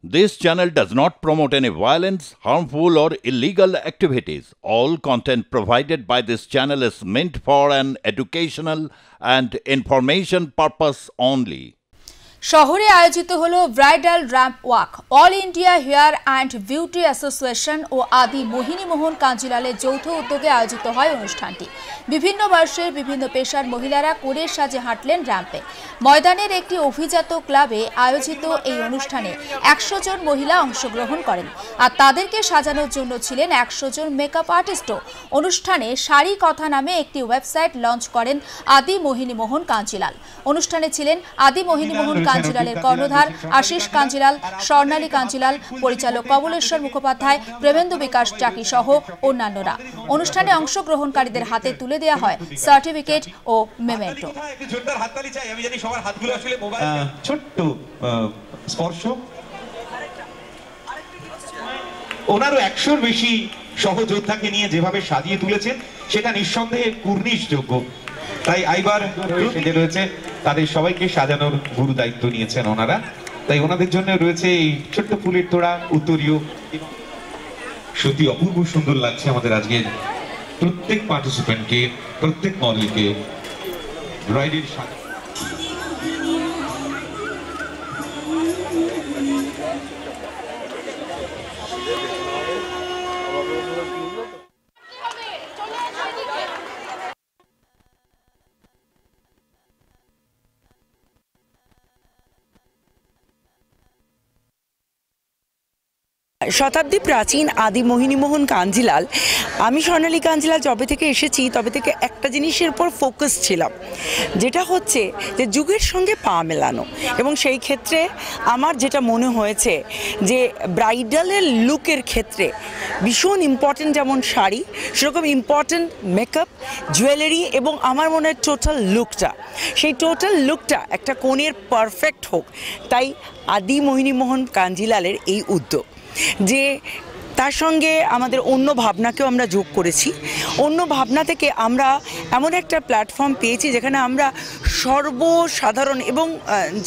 This channel does not promote any violence, harmful, or illegal activities. All content provided by this channel is meant for an educational and information purpose only. শহরে আয়োজিত হলো bridal ramp walk. All India hair and beauty association ও আদি মোহিনী মোহন কাঞ্জিলালের যৌথ উদ্যোগে আয়োজিত হয় অনুষ্ঠানটি। বিভিন্ন বয়সের বিভিন্ন পেশার মহিলারা কোণের সাজে হাঁটলেন র্যাম্পে। ময়দানের একটি অভিজাত ক্লাবে আয়োজিত এই অনুষ্ঠানে 100 জন মহিলা অংশগ্রহণ করেন, আর তাদেরকে সাজানোর জন্য ছিলেন 100 জন মেকআপ আর্টিস্টও। অনুষ্ঠানে শাড়ি কথা নামে একটি ওয়েবসাইট লঞ্চ করেন আদি মোহিনী মোহন কাঞ্জিলাল। অনুষ্ঠানে ছিলেন আদি মোহিনী মোহন কাঞ্জিলালের কর্ণধার আশিস কাঞ্জিলাল, স্বর্ণালী কাঞ্জিলাল, পরিচালক কমলেশ্বর মুখোপাধ্যায়, প্রেমেন্দু বিকাশ চাকি সহ অন্যান্যরা। অনুষ্ঠানে অংশগ্রহণকারীদের হাতে তুলে দেওয়া হয় সার্টিফিকেট ও মেমেন্টো। ছোট্ট স্পর্শ ওনারও 100-র বেশি সহযোদ্ধাকে নিয়ে যেভাবে সাজিয়ে তুলেছেন সেটা নিঃসন্দেহে কুর্নিশযোগ্য। তাই আইবার সেজে রয়েছে, তাদের সবাইকে সাজানোর গুরু দায়িত্ব নিয়েছেন ওনারা। তাই ওনাদের জন্য রয়েছে এই ছোট্ট ফুলের তোড়া, উত্তরীয়। সত্যি অপূর্ব সুন্দর লাগছে আমাদের আজকের প্রত্যেক পার্টিসিপেন্টকে, প্রত্যেক মডেলকে ব্রাইডের সাজা। শতাব্দী প্রাচীন আদি মোহিনী মোহন কাঞ্জিলাল। আমি স্বর্ণালী কাঞ্জিলাল যবে থেকে এসেছি তবে থেকে একটা জিনিসের উপর ফোকাস ছিলাম, যেটা হচ্ছে যে যুগের সঙ্গে পা মেলানো। এবং সেই ক্ষেত্রে আমার যেটা মনে হয়েছে যে ব্রাইডালের লুকের ক্ষেত্রে ভীষণ ইম্পর্টেন্ট, যেমন শাড়ি সেরকম ইম্পর্টেন্ট মেকআপ, জুয়েলারি এবং আমার মনে হয় টোটাল লুকটা, সেই টোটাল লুকটা একটা কনের পারফেক্ট হোক। তাই আদি মোহিনী মোহন কাঞ্জিলালের এই উদ্যোগ, যে তার সঙ্গে আমাদের অন্য ভাবনাকেও আমরা যোগ করেছি। অন্য ভাবনা থেকে আমরা এমন একটা প্ল্যাটফর্ম পেয়েছি যেখানে আমরা সর্বসাধারণ এবং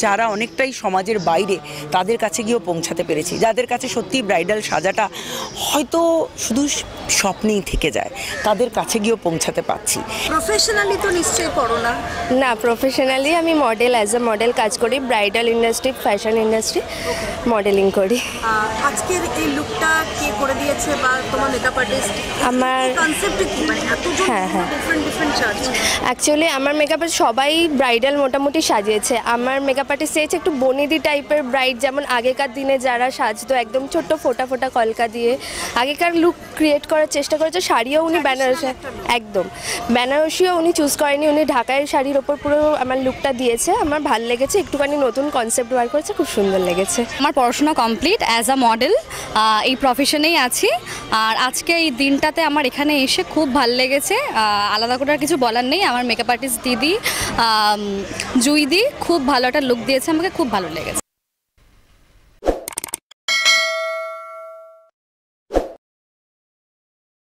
যারা অনেকটাই সমাজের বাইরে তাদের কাছে গিয়েও পৌঁছাতে পেরেছি, যাদের কাছে সত্যি ব্রাইডাল সাজাটা হয়তো শুধু স্বপ্নেই থেকে যায়, তাদের কাছে গিয়েও পৌঁছাতে পারছি। প্রফেশনালি তো নিশ্চয়ই করো না? না, প্রফেশনালি আমি মডেল, অ্যাজ এ মডেল কাজ করি, bridal industry, fashion industry modelling করি। আজকের এই লুকটা কে করে দিয়েছে বা তোমার মেকআপ আর্টিস্ট? আমার কনসেপ্ট কি, মানে এতজন ডিফারেন্ট চার্জ? অ্যাকচুয়ালি আমার মেকআপ সবাই ব্রাইডাল মোটামুটি সাজিয়েছে। আমার মেকআপ আর্টিস্ট চেয়েছে একটু বনেদি টাইপের ব্রাইড, যেমন আগেকার দিনে যারা সাজতো একদম ছোট্ট ফোটা ফোটা কলকা দিয়ে আগেকার লুক ক্রিয়েট করার চেষ্টা করেছে। শাড়িও উনি বেনারসি, একদম বেনারসিও উনি চুজ করেনি, উনি ঢাকায় শাড়ির ওপর পুরো আমার লুকটা দিয়েছে। আমার ভালো লেগেছে, একটুখানি নতুন কনসেপ্ট বার করেছে, খুব সুন্দর লেগেছে। আমার পড়াশোনা কমপ্লিট, অ্যাজ আ মডেল এই প্রফেশনেই আছি। আর আজকে এই দিনটাতে আমার এখানে এসে খুব ভালো লেগেছে। আলাদা করে আর কিছু বলার নেই। আমার মেকআপ আর্টিস্ট দিদি জুইদি খুব ভালো একটা লুক দিয়েছে, আমাকে খুব ভালো লেগেছে।